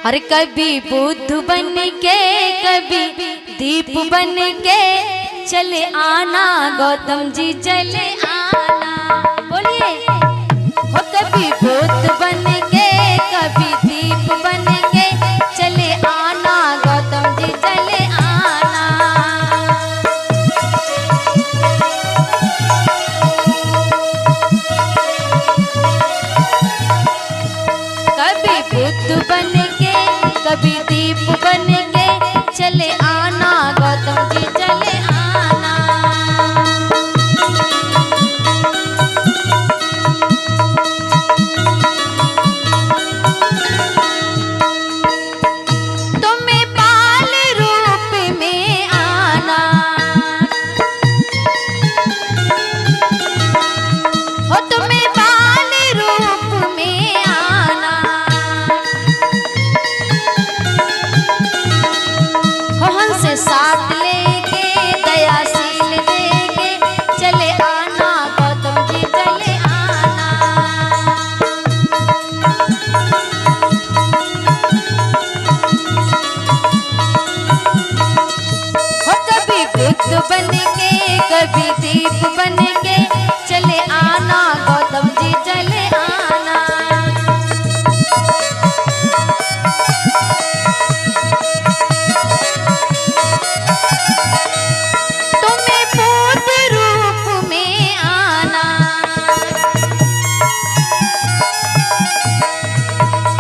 अरे कभी बुद्ध बन के कभी दीप बन के चले आना गौतम जी चले आना। बोलिए हो कभी बुद्ध बन के कभी दीप बन के चले आना गौतम जी चले आना। कभी बुद्ध बन के कभी दीप बन के चले आना गौतम जी चले आना। तुम्हें बाल रूप में आना हो तुम्हें बाल रूप में आना हो हंस साथ लेके दयाशील देके चले आना गौतम जी चले आना। हो कभी बुद्ध बन के कभी दीप बन के चले आना गौतम जी चले आना। तुम्हें बुद्ध रूप में आना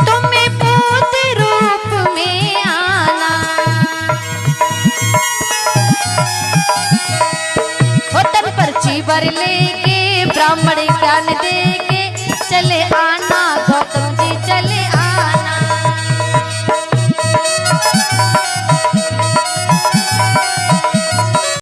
तुम्हें बुद्ध रूप में आना हो तन पर चीवर लेके ब्राह्मण ज्ञान दे